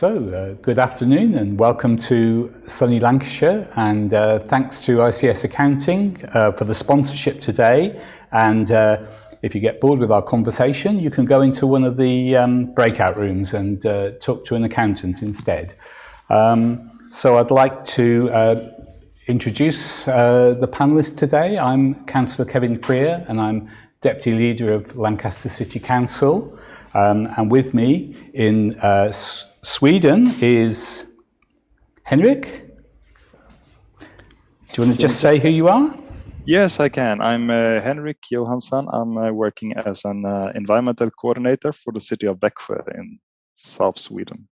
Good afternoon and welcome to sunny Lancashire, and thanks to ICS Accounting for the sponsorship today. And if you get bored with our conversation, you can go into one of the breakout rooms and talk to an accountant instead. So I'd like to introduce the panellists today. I'm Councillor Kevin Freer and I'm Deputy Leader of Lancaster City Council. And with me in Sweden is Henrik. Do you want to just say who you are? Yes, I can. I'm Henrik Johansson. I'm working as an environmental coordinator for the city of Vaxjo in South Sweden.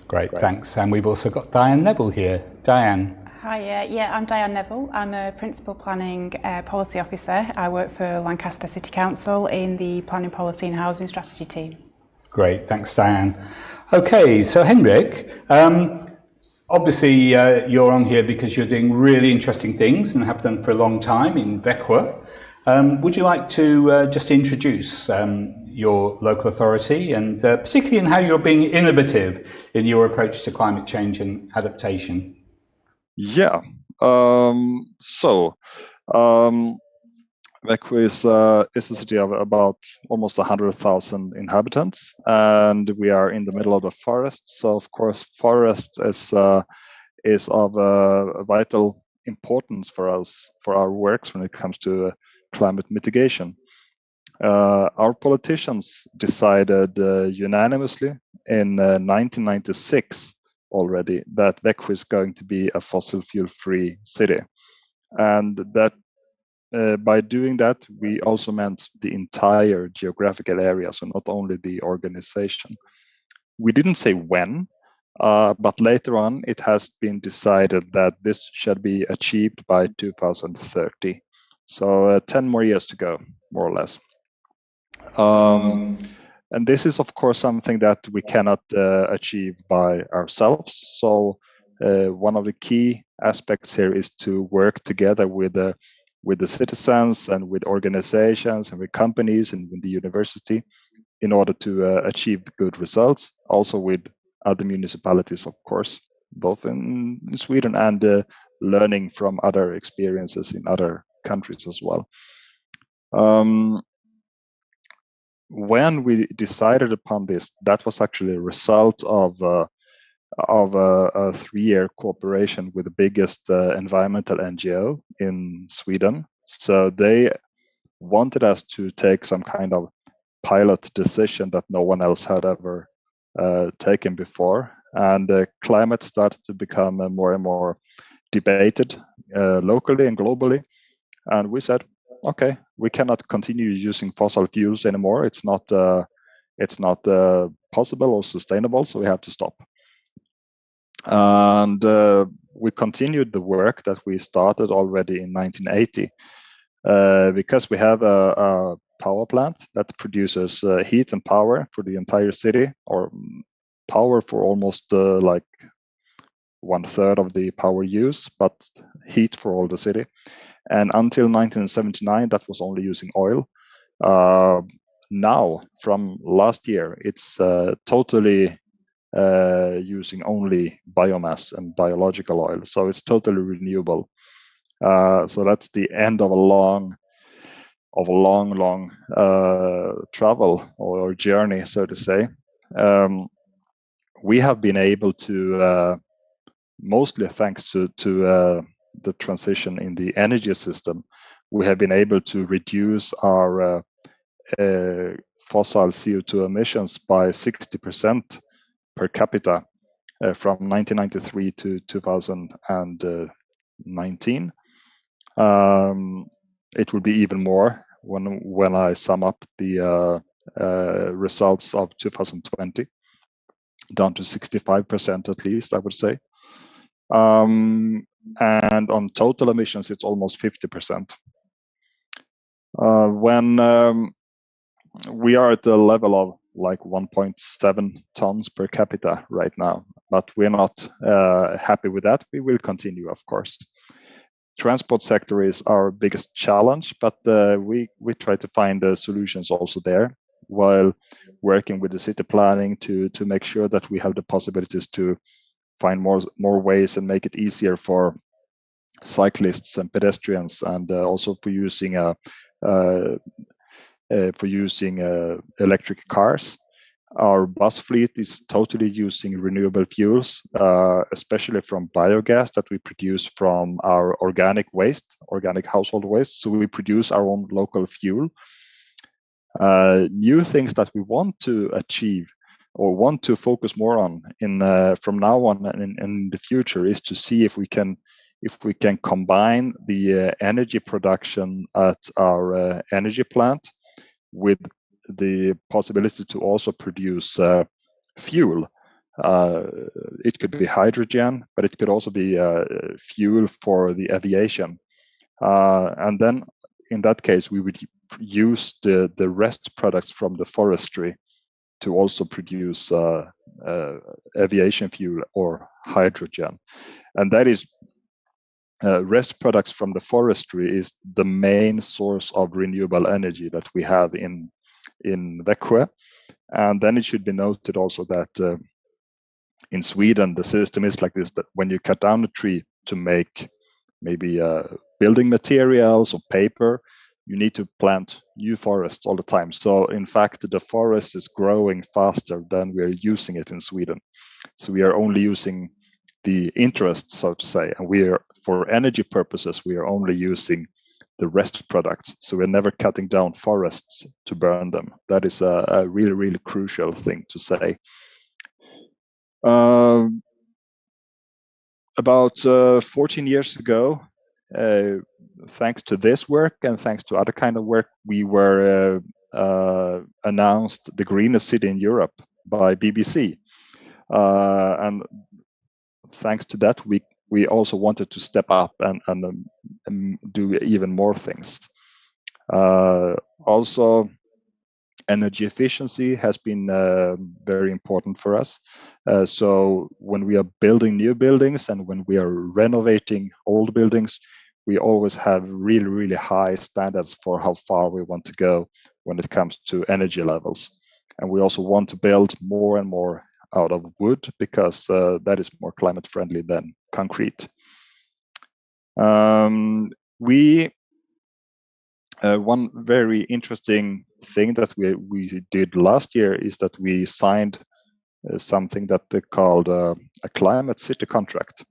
Great, thanks. And we've also got Diane Neville here. Diane. Hi, I'm Diane Neville. I'm a Principal Planning Policy Officer. I work for Lancaster City Council in the Planning Policy and Housing Strategy team. Great, thanks Diane. Okay, so Henrik, obviously you're on here because you're doing really interesting things and have done for a long time in Vaxjo. Would you like to just introduce your local authority and particularly in how you're being innovative in your approach to climate change and adaptation? Yeah, Vaxjo is a city of about almost 100,000 inhabitants, and we are in the middle of the forest. So of course, forest is of vital importance for us, for our works when it comes to climate mitigation. Our politicians decided unanimously in 1996 already that Vaxjo is going to be a fossil fuel-free city, and that by doing that we also meant the entire geographical area, so not only the organization. We didn't say when, but later on it has been decided that this should be achieved by 2030. So 10 more years to go, more or less. And this is, of course, something that we cannot achieve by ourselves. So one of the key aspects here is to work together with the citizens and with organizations and with companies and with the university in order to achieve good results. Also with other municipalities, of course, both in Sweden and learning from other experiences in other countries as well. When we decided upon this, that was actually a result of a 3-year cooperation with the biggest environmental NGO in Sweden. So they wanted us to take some kind of pilot decision that no one else had ever taken before. And climate started to become more and more debated locally and globally. And we said, okay, we cannot continue using fossil fuels anymore. It's not possible or sustainable, so we have to stop. And we continued the work that we started already in 1980 because we have a power plant that produces heat and power for the entire city, or power for almost like 1/3 of the power use, but heat for all the city. And until 1979, that was only using oil. Now, from last year, it's totally using only biomass and biological oil. So it's totally renewable. So that's the end of a long travel or journey, so to say. We have been able to, mostly thanks to the transition in the energy system, we have been able to reduce our fossil CO2 emissions by 60% per capita from 1993 to 2019. It will be even more when I sum up the results of 2020, down to 65% at least, I would say. And on total emissions, it's almost 50%. When we are at the level of like 1.7 tons per capita right now, but we're not happy with that. We will continue, of course. Transport sector is our biggest challenge, but we try to find solutions also there. while working with the city planning to make sure that we have the possibilities to find more ways and make it easier for cyclists and pedestrians, and also for using electric cars. Our bus fleet is totally using renewable fuels, especially from biogas that we produce from our organic household waste. So we produce our own local fuel. New things that we want to achieve or want to focus more on from now on and in the future is to see if we can combine the energy production at our energy plant with the possibility to also produce fuel. It could be hydrogen, but it could also be fuel for the aviation. And then in that case, we would use the rest products from the forestry to also produce aviation fuel or hydrogen. And that is rest products from the forestry is the main source of renewable energy that we have in Vaxjo. And then it should be noted also that in Sweden, the system is like this, that when you cut down a tree to make maybe building materials or paper, you need to plant new forests all the time. So in fact, the forest is growing faster than we are using it in Sweden. So we are only using the interest, so to say, and we are, for energy purposes, we are only using the rest products. So we're never cutting down forests to burn them. That is a really, really crucial thing to say. About 14 years ago, thanks to this work and thanks to other kind of work, we were announced the greenest city in Europe by BBC. And thanks to that, we also wanted to step up and do even more things. Also, energy efficiency has been very important for us. So when we are building new buildings and when we are renovating old buildings, we always have really, really high standards for how far we want to go when it comes to energy levels. And we also want to build more and more out of wood because that is more climate friendly than concrete. One very interesting thing that we did last year is that we signed something that they called a climate city contract.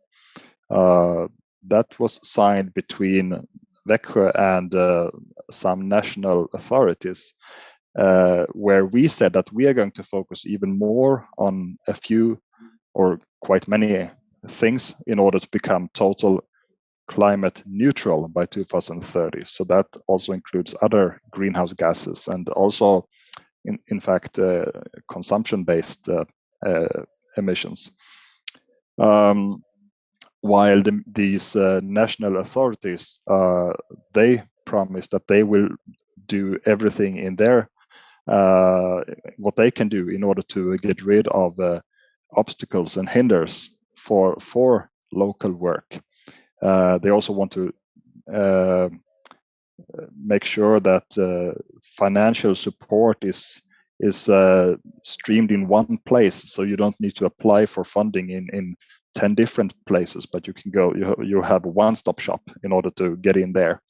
That was signed between Vaxjo and some national authorities, where we said that we are going to focus even more on a few or quite many things in order to become total climate neutral by 2030. So that also includes other greenhouse gases and also, in fact, consumption-based emissions. While these national authorities, they promise that they will do everything in their what they can do in order to get rid of obstacles and hinders for local work. They also want to make sure that financial support is streamed in one place, so you don't need to apply for funding in 10 different places, but you can go, you have a one-stop shop in order to get in there.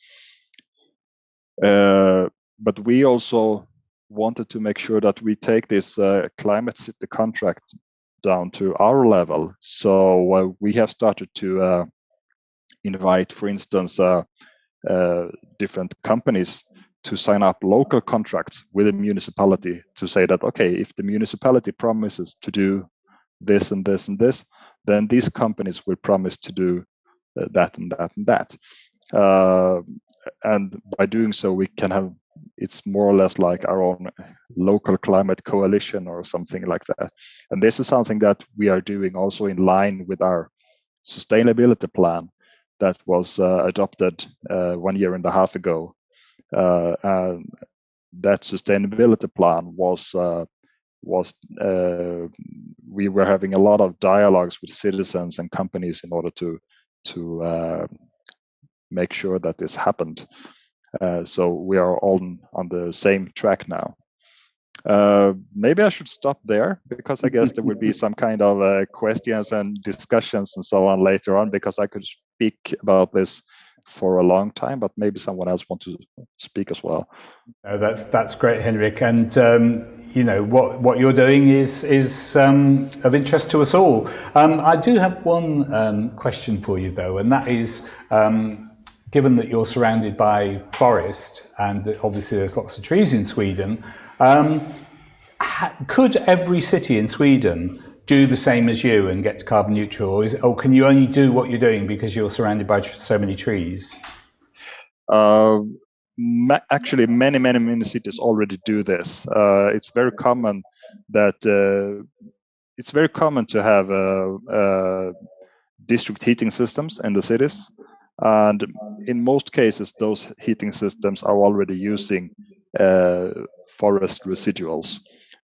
But we also wanted to make sure that we take this climate city contract down to our level. So we have started to invite, for instance, different companies to sign up local contracts with a municipality to say that, okay, if the municipality promises to do this and this and this, then these companies will promise to do that and that and that. And by doing so, we can have, it's more or less like our own local climate coalition or something like that. And this is something that we are doing also in line with our sustainability plan that was adopted 1.5 years ago. And that sustainability plan was we were having a lot of dialogues with citizens and companies in order to make sure that this happened. So we are all on the same track now. Maybe I should stop there, because I guess there will be some kind of questions and discussions and so on later on, because I could speak about this for a long time, but maybe someone else wants to speak as well. That's great, Henrik, and you know what you're doing is of interest to us all. I do have one question for you though, and that is, given that you're surrounded by forest and that obviously there's lots of trees in Sweden, could every city in Sweden do the same as you and get to carbon neutral, or can you only do what you're doing because you're surrounded by so many trees? Actually, many cities already do this. It's very common that to have district heating systems in the cities, and in most cases, those heating systems are already using forest residuals.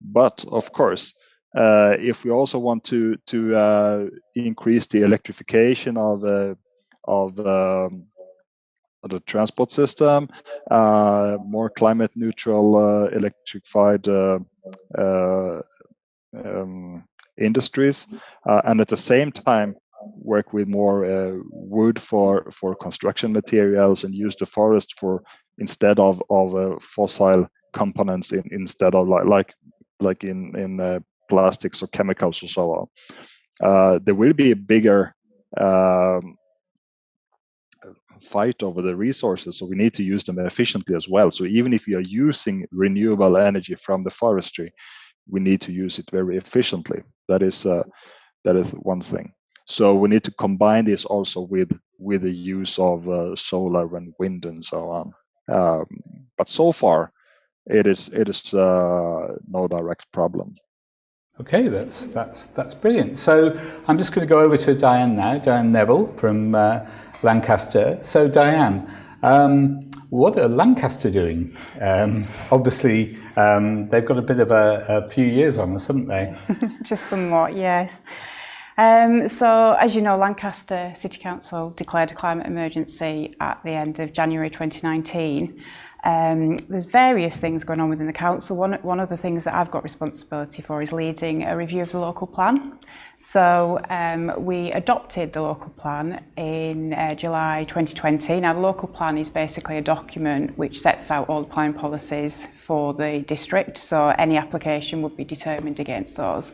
But of course, if we also want to increase the electrification of the transport system, more climate neutral electrified industries, and at the same time work with more wood for construction materials, and use the forest for instead of fossil components instead of like in plastics or chemicals or so on. There will be a bigger fight over the resources, so we need to use them efficiently as well. So even if we are using renewable energy from the forestry, we need to use it very efficiently. That is one thing. So we need to combine this also with the use of solar and wind and so on. But so far, it is no direct problem. Okay, that's brilliant. So I'm just going to go over to Diane now, Diane Neville from Lancaster. So Diane, what are Lancaster doing? Obviously, they've got a bit of a few years on us, haven't they? Just somewhat, yes. So, as you know, Lancaster City Council declared a climate emergency at the end of January 2019. There's various things going on within the council. One of the things that I've got responsibility for is leading a review of the local plan. So we adopted the local plan in July 2020. Now, the local plan is basically a document which sets out all the planning policies for the district. So any application would be determined against those.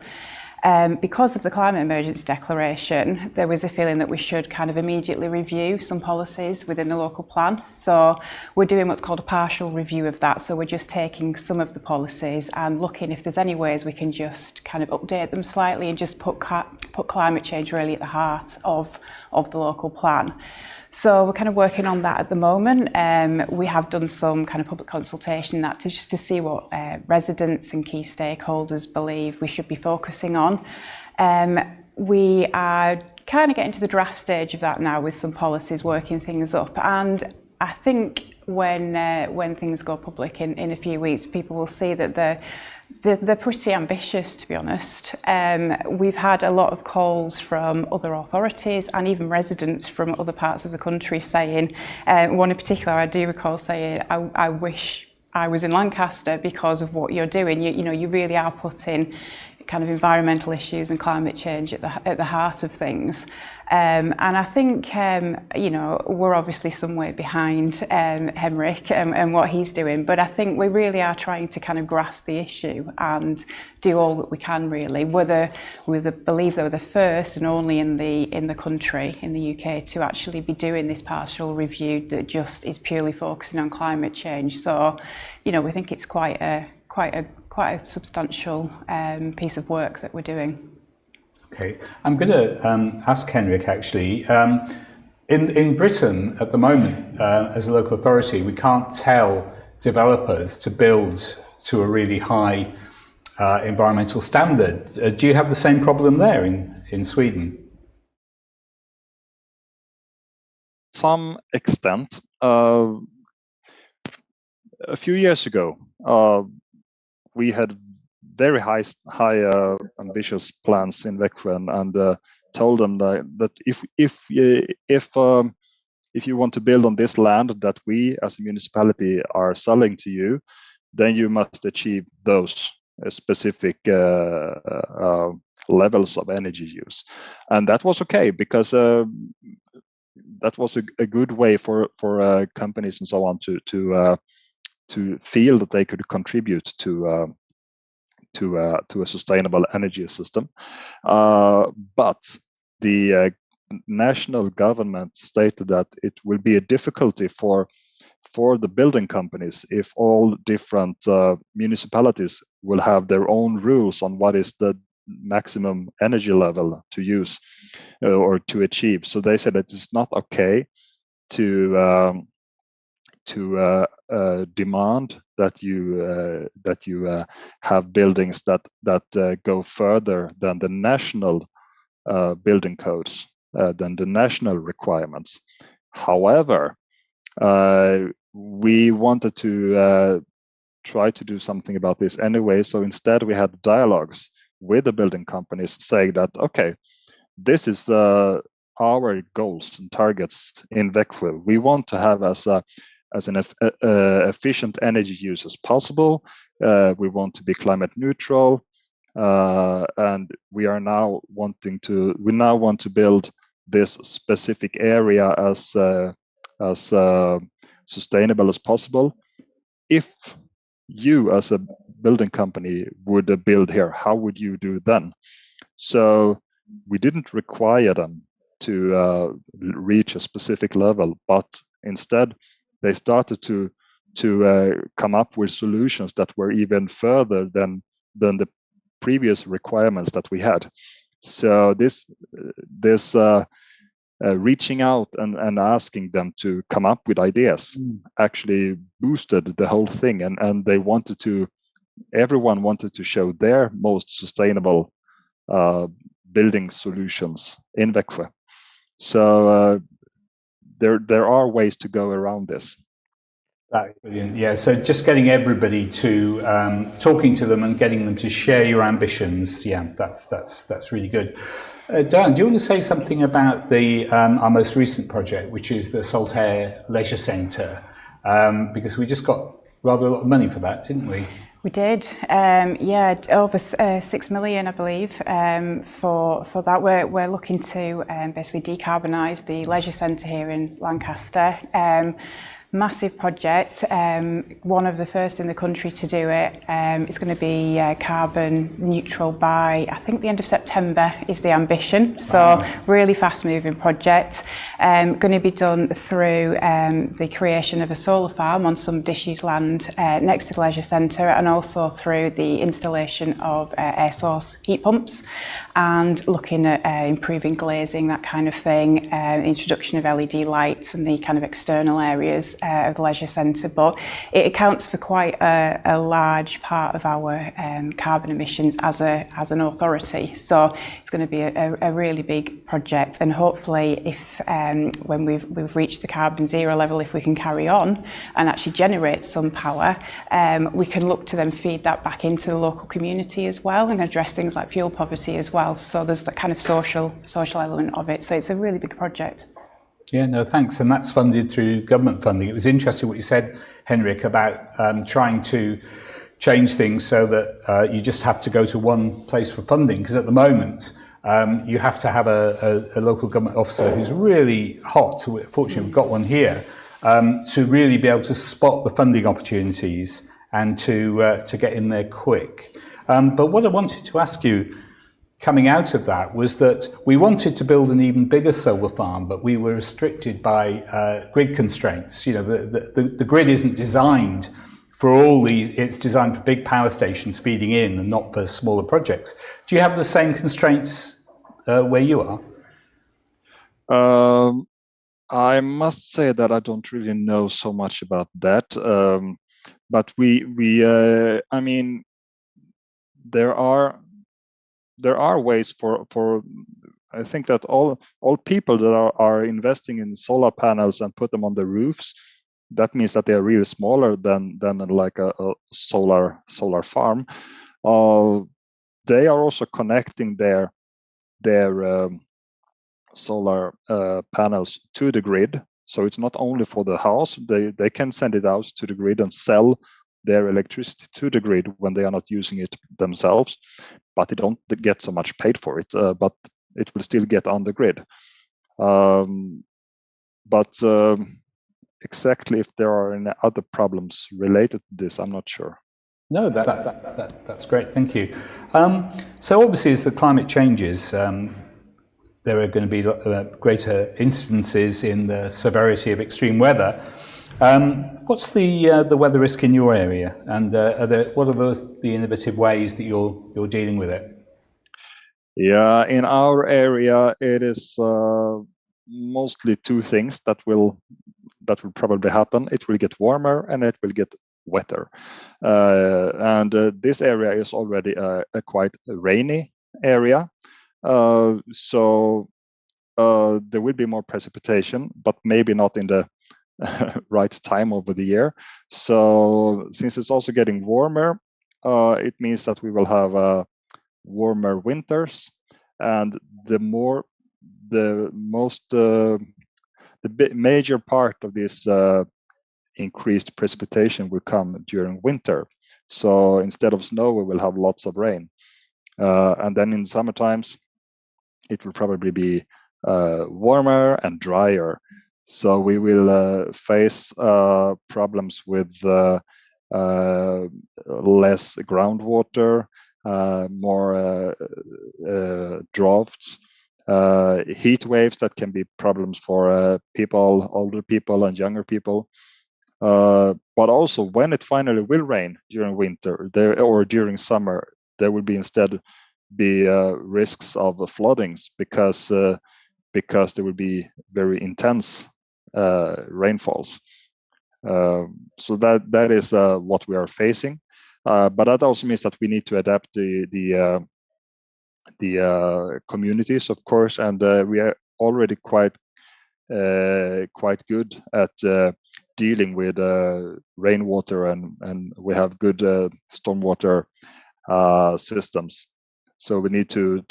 Because of the climate emergency declaration, there was a feeling that we should kind of immediately review some policies within the local plan. So we're doing what's called a partial review of that. So we're just taking some of the policies and looking if there's any ways we can just kind of update them slightly and just put climate change really at the heart of the local plan. So we're kind of working on that at the moment. We have done some kind of public consultation just to see what residents and key stakeholders believe we should be focusing on. We are kind of getting to the draft stage of that now with some policies working things up, and I think when things go public in a few weeks, people will see that they're pretty ambitious, to be honest. We've had a lot of calls from other authorities and even residents from other parts of the country saying, one in particular I do recall saying, I wish I was in Lancaster because of what you're doing. You know, you really are putting kind of environmental issues and climate change at the heart of things. And I think, you know, we're obviously some way behind Henrik and what he's doing, but I think we really are trying to kind of grasp the issue and do all that we can really. We believe that we're the first and only in the country, in the UK, to actually be doing this partial review that just is purely focusing on climate change. So, you know, we think it's quite a substantial piece of work that we're doing. Okay, I'm going to ask Henrik actually. In Britain at the moment, as a local authority, we can't tell developers to build to a really high environmental standard. Do you have the same problem there in Sweden? Some extent. A few years ago, we had very high ambitious plans in Vaxjo, and told them that if you want to build on this land that we as a municipality are selling to you, then you must achieve those specific levels of energy use. And that was okay, because that was a good way for companies and so on to feel that they could contribute to a sustainable energy system. But the national government stated that it will be a difficulty for the building companies if all different municipalities will have their own rules on what is the maximum energy level to use or to achieve. So they said that it's not okay to demand that you have buildings that go further than the national building codes, than the national requirements. However, we wanted to try to do something about this anyway. So instead, we had dialogues with the building companies saying that, okay, this is our goals and targets in Vaxjo. We want to have as an efficient energy use as possible. We want to be climate neutral, and we now want to build this specific area as sustainable as possible. If you as a building company would build here, how would you do then? So we didn't require them to reach a specific level, but instead they started to come up with solutions that were even further than the previous requirements that we had. So this reaching out and asking them to come up with ideas actually boosted the whole thing, and they everyone wanted to show their most sustainable building solutions in Vaxjo. So there are ways to go around this. Brilliant. Yeah, so just getting everybody to talking to them and getting them to share your ambitions. Yeah, that's really good. Dan, do you want to say something about our most recent project, which is the Saltire Leisure Centre? Because we just got rather a lot of money for that, didn't we? We did, yeah, over 6 million, I believe, for that. We're looking to basically decarbonise the leisure centre here in Lancaster. Massive project, one of the first in the country to do it. It's going to be carbon neutral by, I think, the end of September is the ambition. So really fast moving project. Going to be done through the creation of a solar farm on some disused land next to the leisure centre, and also through the installation of air source heat pumps, and looking at improving glazing, that kind of thing, introduction of LED lights and the kind of external areas of the leisure centre. But it accounts for quite a large part of our carbon emissions as an authority. So it's going to be a really big project, and hopefully if when we've reached the carbon zero level, if we can carry on and actually generate some power, we can look to then feed that back into the local community as well, and address things like fuel poverty as well. So there's the kind of social element of it. So it's a really big project. Yeah, no, thanks. And that's funded through government funding. It was interesting what you said, Henrik, about trying to change things so that you just have to go to one place for funding. Because at the moment, you have to have a local government officer who's really hot. Fortunately, we've got one here, to really be able to spot the funding opportunities and to get in there quick. But what I wanted to ask you, coming out of that, was that we wanted to build an even bigger solar farm, but we were restricted by grid constraints. You know, the grid isn't designed for it's designed for big power stations feeding in and not for smaller projects. Do you have the same constraints where you are? I must say that I don't really know so much about that. But I mean, there are ways for I think that all people that are investing in solar panels and put them on the roofs, that means that they are really smaller than like a solar farm. They are also connecting their solar panels to the grid. So it's not only for the house. They can send it out to the grid and sell their electricity to the grid when they are not using it themselves, but they don't get so much paid for it, but it will still get on the grid. But exactly if there are any other problems related to this, I'm not sure. No, that's great. Thank you. So obviously, as the climate changes, there are going to be greater instances in the severity of extreme weather. What's the weather risk in your area, and what are the innovative ways that you're dealing with it? Yeah, in our area, it is mostly two things that will probably happen. It will get warmer and it will get wetter. And this area is already a quite rainy area. So there will be more precipitation, but maybe not in the right time over the year. So since it's also getting warmer, it means that we will have warmer winters, and the major part of this increased precipitation will come during winter. So instead of snow, we will have lots of rain, and then in summer times, it will probably be warmer and drier. So we will face problems with less groundwater, more droughts, heat waves that can be problems for people, older people and younger people. But also when it finally will rain during winter or during summer, there will be instead risks of floodings because there will be very intense rainfalls. So that is what we are facing. But that also means that we need to adapt the communities, of course, and we are already quite good at dealing with rainwater, and we have good stormwater systems. So we need to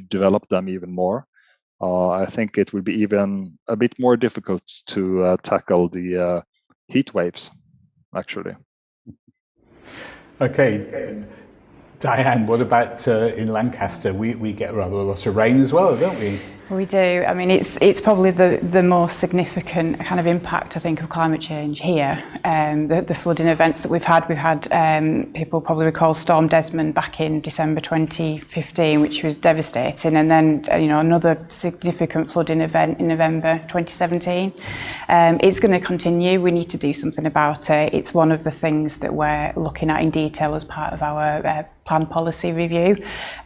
develop them even more. I think it will be even a bit more difficult to tackle the heat waves, actually. Okay, Diane, what about in Lancaster? We get rather a lot of rain as well, don't we? We do. I mean, it's probably the most significant kind of impact, I think, of climate change here. The flooding events that we've had people probably recall Storm Desmond back in December 2015, which was devastating, and then another significant flooding event in November 2017. It's going to continue. We need to do something about it. It's one of the things that we're looking at in detail as part of our plan policy review.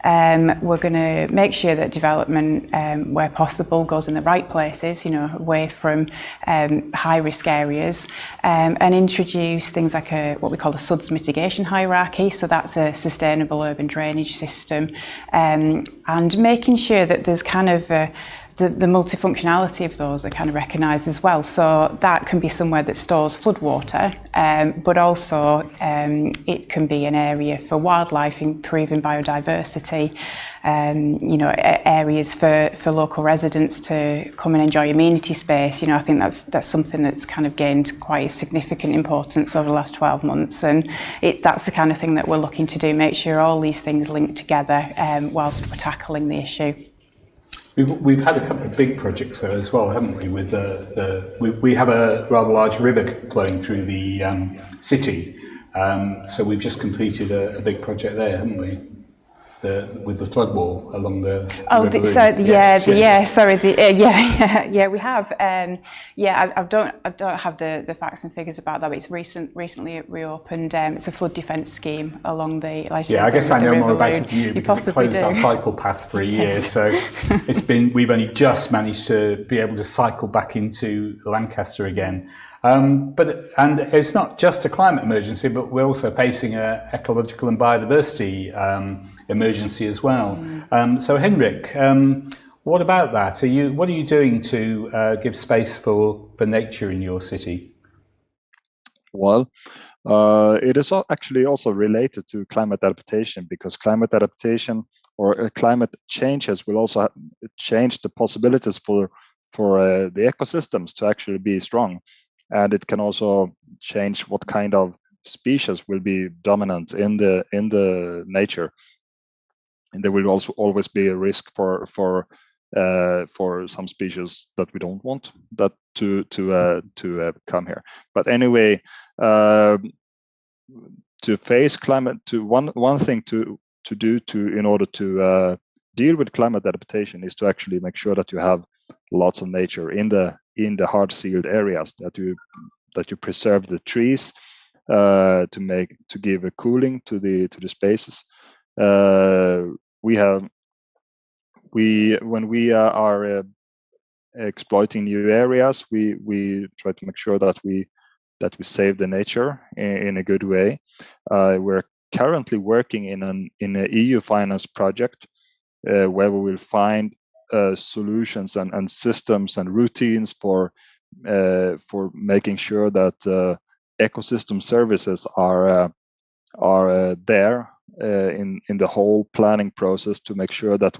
We're going to make sure that development, where possible, goes in the right places, away from high risk areas, and introduce things like what we call a SUDS mitigation hierarchy. So that's a sustainable urban drainage system, and making sure that there's kind of the multifunctionality of those are kind of recognised as well. So that can be somewhere that stores floodwater, but also it can be an area for wildlife, improving biodiversity, areas for local residents to come and enjoy amenity space. I think that's something that's kind of gained quite a significant importance over the last 12 months, and that's the kind of thing that we're looking to do, make sure all these things link together whilst we're tackling the issue. We've had a couple of big projects there as well, haven't we? With we have a rather large river flowing through the city, so we've just completed a big project there, haven't we? With the flood wall along the river. We have. I don't have the facts and figures about that, but it's recently reopened. It's a flood defence scheme along the. I guess I know more about it than you because it closed our cycle path for a year. So we've only just managed to be able to cycle back into Lancaster again. But it's not just a climate emergency, but we're also facing an ecological and biodiversity emergency as well. So Henrik, what about that? What are you doing to give space for nature in your city? Well, it is actually also related to climate adaptation, because climate adaptation or climate changes will also change the possibilities for the ecosystems to actually be strong. and it can also change what kind of species will be dominant in the nature. And there will also always be a risk for some species that we don't want that to come here. But anyway, to face climate, to one thing to do in order to deal with climate adaptation is to actually make sure that you have lots of nature in the hard sealed areas, that you preserve the trees to give a cooling to the spaces. When we are exploiting new areas, we try to make sure that we save the nature in a good way. We're currently working in an EU finance project where we will find solutions and systems and routines for making sure that ecosystem services are there in the whole planning process, to make sure that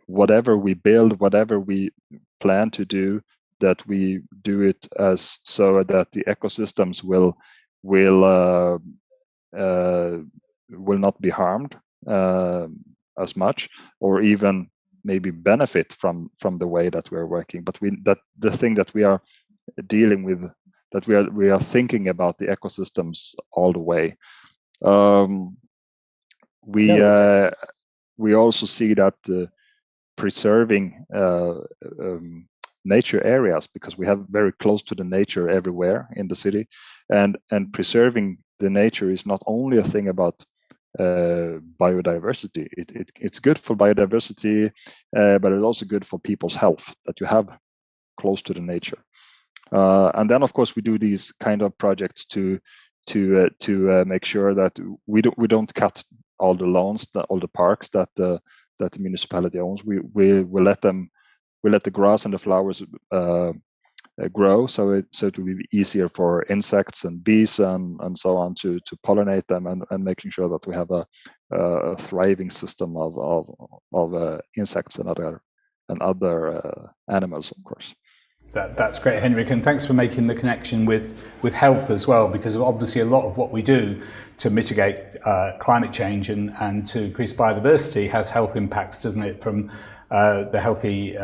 whatever we build, whatever we plan to do, that we do it as so that the ecosystems will not be harmed as much, or even maybe benefit from the way that we're working. But the thing that we are dealing with, that we are thinking about the ecosystems all the way. We also see that preserving nature areas, because we have very close to the nature everywhere in the city, and preserving the nature is not only a thing about biodiversity. It's good for biodiversity, but it's also good for people's health, that you have close to the nature. And then, of course, we do these kind of projects to make sure that we don't cut all the lawns, all the parks that the municipality owns. We let the grass and the flowers grow, so it will be easier for insects and bees and so on to pollinate them, and making sure that we have a thriving system of insects and other animals, of course. That's great, Henrik, and thanks for making the connection with health as well, because obviously a lot of what we do to mitigate climate change and to increase biodiversity has health impacts, doesn't it? From the healthy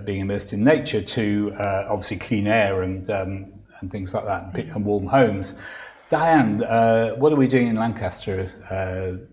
being immersed in nature to obviously clean air and things like that, and warm homes. Diane, what are we doing in Lancaster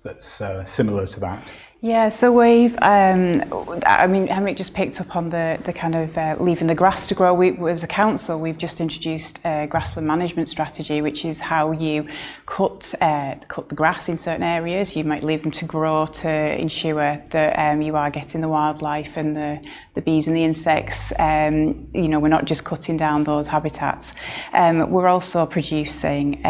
that's similar to that? Yeah, so we've, Henrik just picked up on the kind of leaving the grass to grow. As a council, we've just introduced a grassland management strategy, which is how you cut the grass in certain areas. You might leave them to grow to ensure that you are getting the wildlife and the bees and the insects. We're not just cutting down those habitats. We're also producing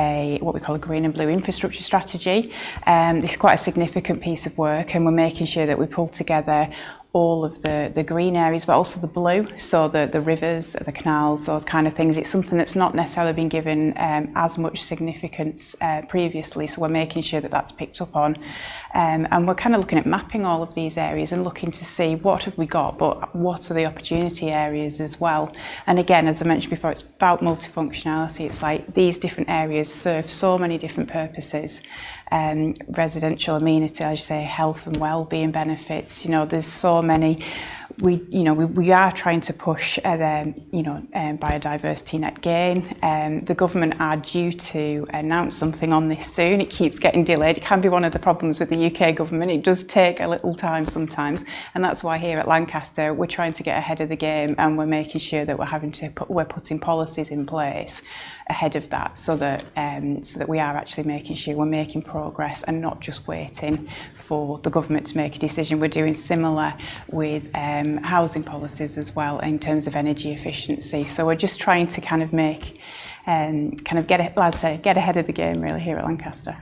what we call a green and blue infrastructure strategy. This is quite a significant piece of work, and we're making sure that we pull together all of the green areas, but also the blue, so the rivers, the canals, those kind of things. It's something that's not necessarily been given as much significance previously, so we're making sure that that's picked up on. And we're kind of looking at mapping all of these areas and looking to see what have we got, but what are the opportunity areas as well. And again, as I mentioned before, it's about multifunctionality. It's like these different areas serve so many different purposes. Residential amenity, as you say, health and well-being benefits. There's so many. We are trying to push biodiversity net gain. The government are due to announce something on this soon. It keeps getting delayed. It can be one of the problems with the UK government. It does take a little time sometimes, and that's why here at Lancaster we're trying to get ahead of the game, and we're making sure that we're putting policies in place ahead of that, so that we are actually making sure we're making progress and not just waiting for the government to make a decision. We're doing similar with housing policies as well in terms of energy efficiency. So we're just trying to kind of get ahead of the game really here at Lancaster.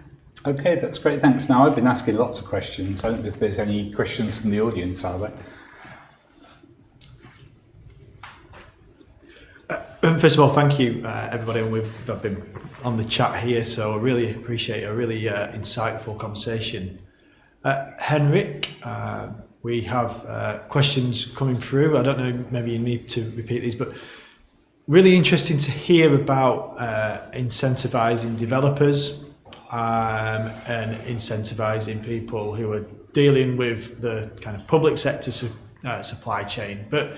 Okay, that's great, thanks. Now, I've been asking lots of questions. I don't know if there's any questions from the audience, are there? First of all, thank you, everybody. I've been on the chat here, so I really appreciate a really insightful conversation. Henrik, we have questions coming through. I don't know, maybe you need to repeat these, but really interesting to hear about incentivizing developers and incentivizing people who are dealing with the kind of public sector supply chain. But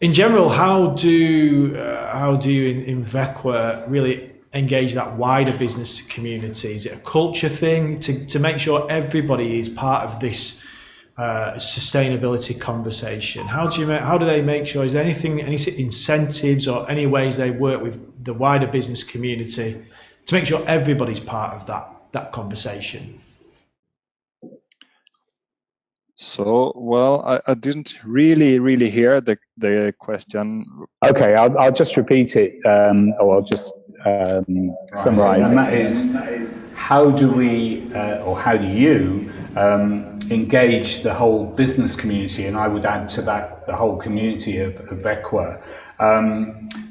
in general, how do you in Vaxjo really engage that wider business community? Is it a culture thing to make sure everybody is part of this sustainability conversation? How do they make sure? Is there any incentives or any ways they work with the wider business community to make sure everybody's part of that conversation? So, well, I didn't really hear the question. Okay, I'll just repeat it, or I'll just summarise. And that is, how do we, or how do you engage the whole business community? And I would add to that the whole community of Vaxjo.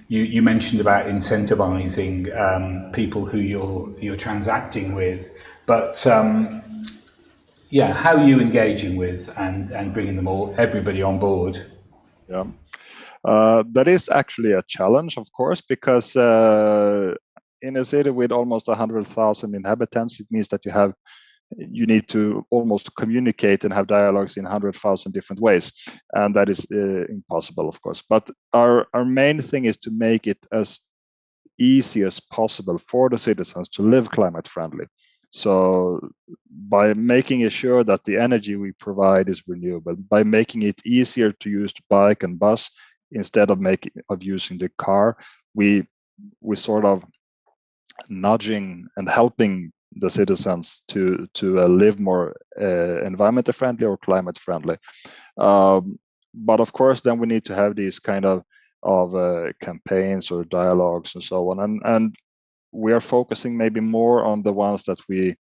You mentioned about incentivising people who you're transacting with, but yeah, how are you engaging with and bringing everybody on board? Yeah, that is actually a challenge, of course, because in a city with almost 100,000 inhabitants, it means that you need to almost communicate and have dialogues in 100,000 different ways, and that is impossible, of course. But our main thing is to make it as easy as possible for the citizens to live climate friendly. So by making it sure that the energy we provide is renewable, by making it easier to use the bike and bus instead of using the car, we sort of nudging and helping the citizens to live more environmentally friendly or climate friendly. But of course, then we need to have these kind of campaigns or dialogues and so on, and we are focusing maybe more on the ones that we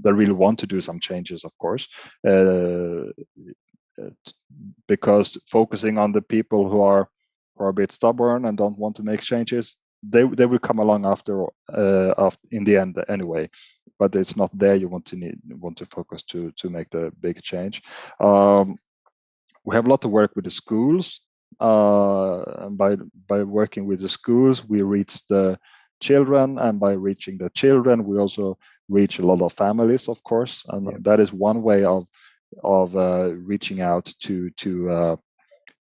really want to do some changes, of course, because focusing on the people who are a bit stubborn and don't want to make changes, they will come along after in the end anyway. But it's not there you want to focus to make the big change. We have a lot of work with the schools. And by working with the schools, we reach the children, and by reaching the children, we also reach a lot of families, of course, and that is one way of reaching out to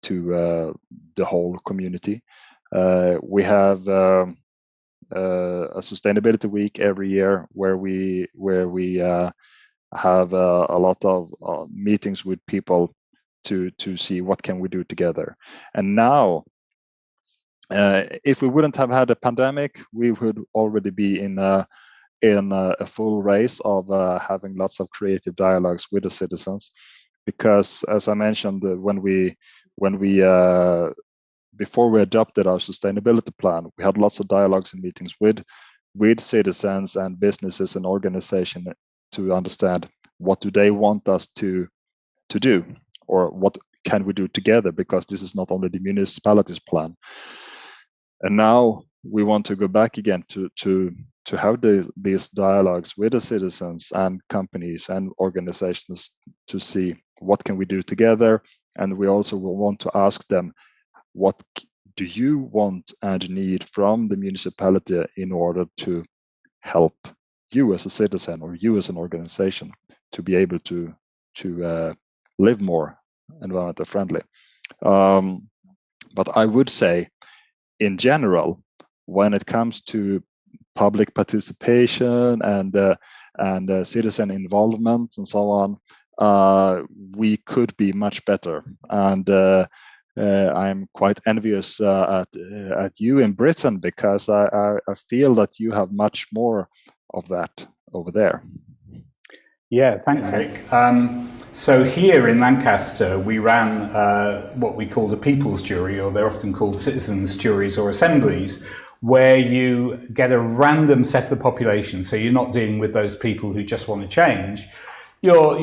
the whole community. We have a sustainability week every year where we have a lot of meetings with people to see what can we do together. And now, if we wouldn't have had a pandemic, we would already be in a full race of having lots of creative dialogues with the citizens, because as I mentioned, when we before we adopted our sustainability plan, we had lots of dialogues and meetings with citizens and businesses and organizations to understand what do they want us to do, or what can we do together, because this is not only the municipality's plan. And now we want to go back again to have these dialogues with the citizens and companies and organizations to see what can we do together. And we also will want to ask them, what do you want and need from the municipality in order to help you as a citizen or you as an organization to be able to live more environmentally friendly. But I would say, in general, when it comes to public participation and citizen involvement and so on, we could be much better. And I'm quite envious at you in Britain, because I feel that you have much more of that over there. Yeah, thanks, Rick. So here in Lancaster, we ran what we call the People's Jury, or they're often called citizens' juries or assemblies, where you get a random set of the population. So you're not dealing with those people who just want to change. You're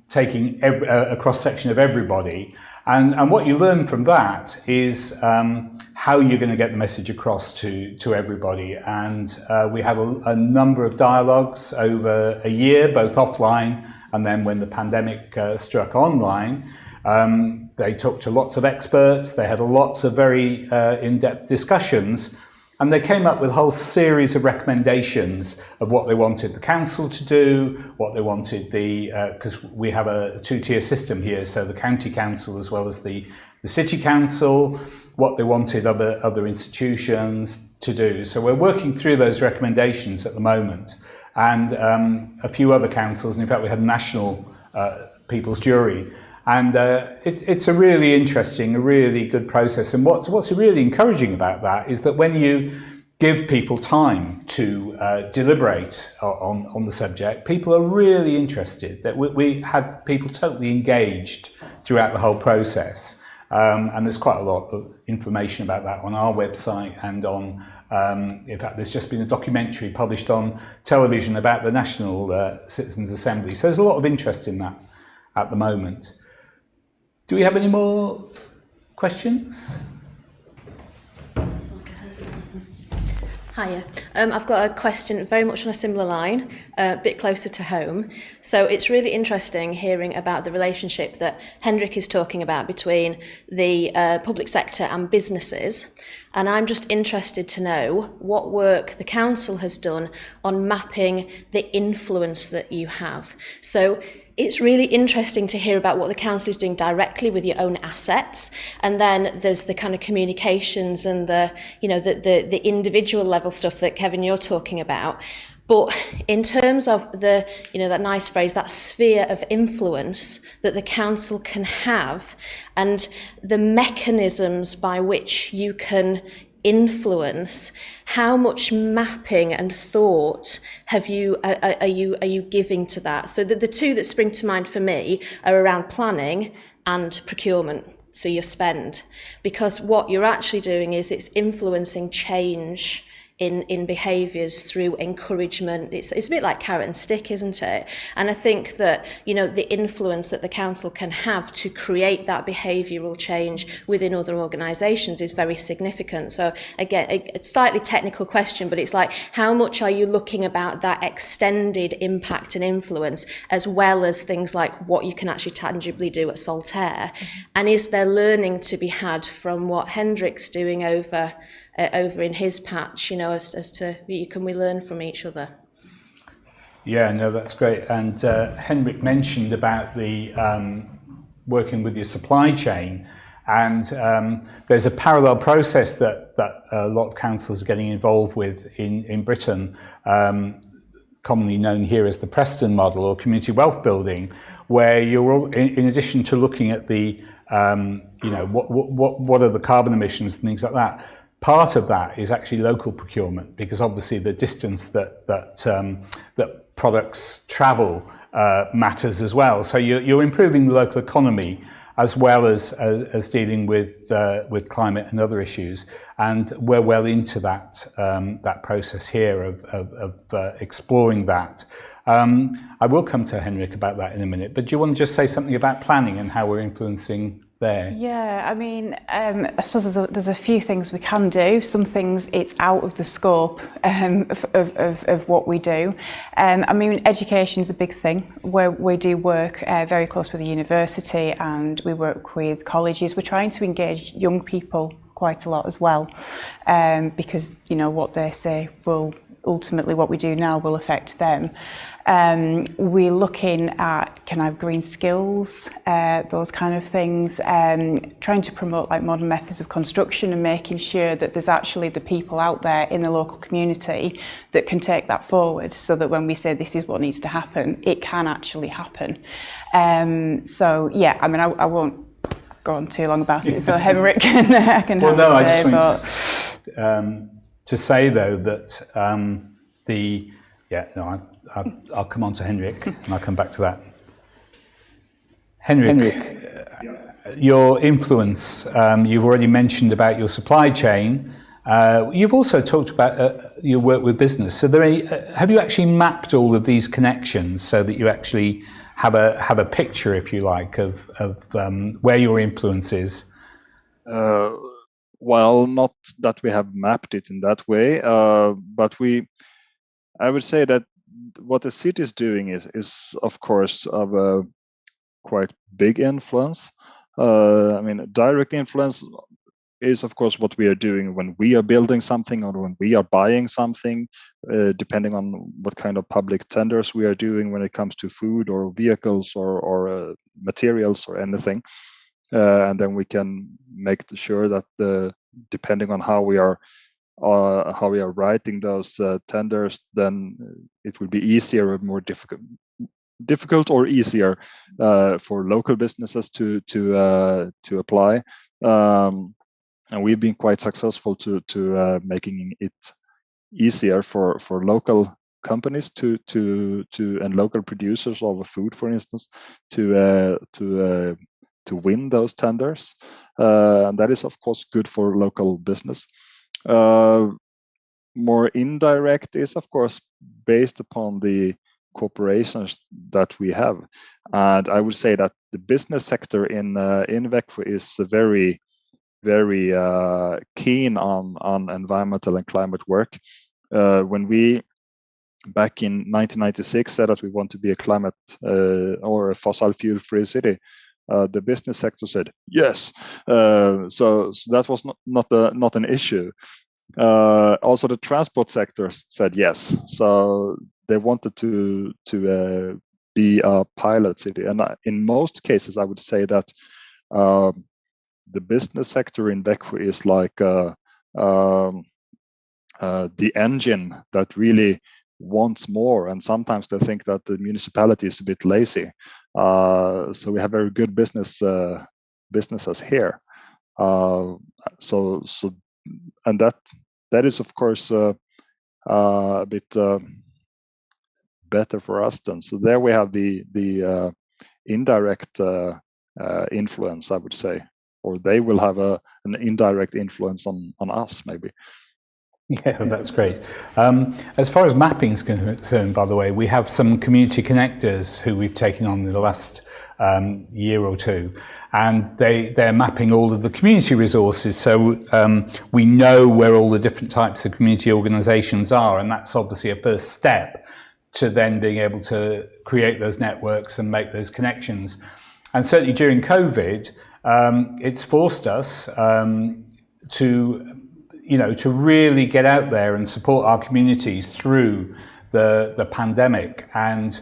taking a cross-section of everybody. And what you learn from that is how you're going to get the message across to everybody. And we had a number of dialogues over a year, both offline And then when the pandemic struck online, they talked to lots of experts, they had lots of very in-depth discussions, and they came up with a whole series of recommendations of what they wanted the council to do, what they wanted because we have a two-tier system here, so the county council as well as the city council, what they wanted other institutions to do. So we're working through those recommendations at the moment. And a few other councils, and in fact we had a national people's jury. And it's a really interesting, a really good process. And what's really encouraging about that is that when you give people time to deliberate on the subject, people are really interested. That we had people totally engaged throughout the whole process. And there's quite a lot of information about that on our website and on, in fact, there's just been a documentary published on television about the National Citizens' Assembly. So there's a lot of interest in that at the moment. Do we have any more questions? Hiya. I've got a question very much on a similar line, a bit closer to home. So it's really interesting hearing about the relationship that Hendrik is talking about between the public sector and businesses. And I'm just interested to know what work the council has done on mapping the influence that you have. So it's really interesting to hear about what the council is doing directly with your own assets, and then there's the kind of communications and the individual level stuff that Kevin you're talking about. But in terms of the that nice phrase, that sphere of influence that the council can have, and the mechanisms by which you can influence, how much mapping and thought are you giving to that? So the two that spring to mind for me are around planning and procurement, so your spend, because what you're actually doing is it's influencing change in behaviours through encouragement. It's a bit like carrot and stick, isn't it? And I think that the influence that the council can have to create that behavioural change within other organisations is very significant. So again, a slightly technical question, but it's like, how much are you looking about that extended impact and influence, as well as things like what you can actually tangibly do at Saltire? And is there learning to be had from what Hendrik's doing over in his patch, as to can we learn from each other? Yeah, no, that's great. And Henrik mentioned about the working with your supply chain, and there's a parallel process that a lot of councils are getting involved with in Britain, commonly known here as the Preston model or community wealth building, where you're, in addition to looking at the what are the carbon emissions and things like that, part of that is actually local procurement, because obviously the distance that products travel matters as well. So you're improving the local economy as well as dealing with climate and other issues. And we're well into that process here of exploring that. I will come to Henrik about that in a minute, but do you want to just say something about planning and how we're influencing there? Yeah, I mean, I suppose there's a few things we can do. Some things it's out of the scope of what we do. I mean, education is a big thing, where we do work very close with the university, and we work with colleges. We're trying to engage young people quite a lot as well, because what they say will ultimately, what we do now will affect them. We're looking at kind of green skills, those kind of things, trying to promote like modern methods of construction and making sure that there's actually the people out there in the local community that can take that forward, so that when we say this is what needs to happen, it can actually happen. So yeah, I mean, I won't go on too long about it, so Henrik can well, no, I just say, want to say though that I'll come on to Henrik and I'll come back to that. Henrik, your influence, you've already mentioned about your supply chain. You've also talked about your work with business. So have you actually mapped all of these connections so that you actually have a picture, if you like, of where your influence is? Well, not that we have mapped it in that way, but I would say that what the city is doing is of course of a quite big influence. I mean, direct influence is of course what we are doing when we are building something or when we are buying something, depending on what kind of public tenders we are doing when it comes to food or vehicles or materials or anything. And then we can make sure that depending on how we are writing those tenders, then it will be easier or more difficult or easier for local businesses to apply. And we've been quite successful to making it easier for local companies and local producers of food, for instance, to win those tenders. And that is of course good for local business. More indirect is of course based upon the corporations that we have, and I would say that the business sector in Vaxjo is very keen on environmental and climate work. When we back in 1996 said that we want to be a climate or a fossil fuel free city, the business sector said yes. So that was not an issue. Also, the transport sector said yes. So they wanted to be a pilot city, and in most cases, I would say that the business sector in Vaxjo is like the engine that really wants more, and sometimes they think that the municipality is a bit lazy. So we have very good businesses here. So and that is of course a bit better for us then. So there we have the indirect influence, I would say, or they will have an indirect influence on us maybe. Yeah, that's great. As far as mapping is concerned, by the way, we have some community connectors who we've taken on in the last year or two, and they're mapping all of the community resources. So we know where all the different types of community organisations are, and that's obviously a first step to then being able to create those networks and make those connections. And certainly during COVID, it's forced us to really get out there and support our communities through the pandemic. And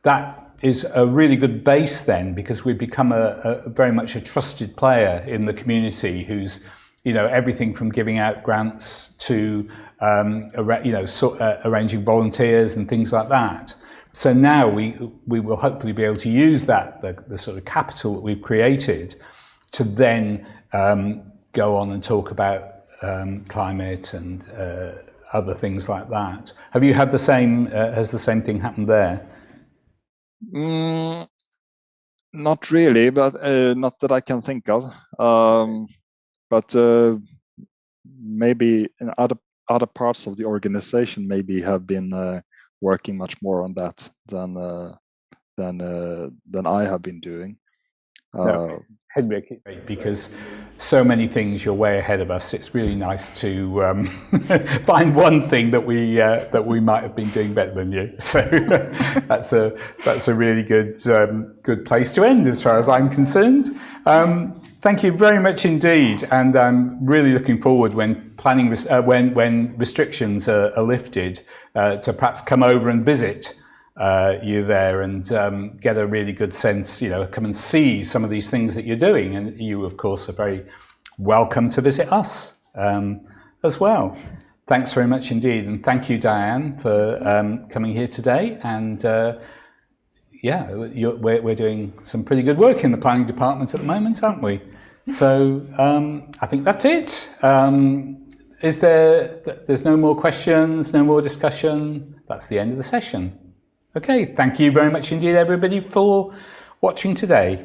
that is a really good base then, because we've become a very much a trusted player in the community who's, everything from giving out grants to, arranging volunteers and things like that. So now we will hopefully be able to use that, the sort of capital that we've created, to then go on and talk about climate and other things like that. Have you had the same? Has the same thing happened there? Not really, but not that I can think of. But maybe in other parts of the organization maybe have been working much more on that than I have been doing. Because so many things you're way ahead of us. It's really nice to find one thing that we might have been doing better than you. So that's a really good place to end as far as I'm concerned. Thank you very much indeed, and I'm really looking forward when when restrictions are lifted to perhaps come over and visit you there and get a really good sense, come and see some of these things that you're doing. And you, of course, are very welcome to visit us as well. Thanks very much indeed. And thank you, Diane, for coming here today. And we're doing some pretty good work in the planning department at the moment, aren't we? So I think that's it. There's no more questions, no more discussion? That's the end of the session. Okay, thank you very much indeed, everybody, for watching today.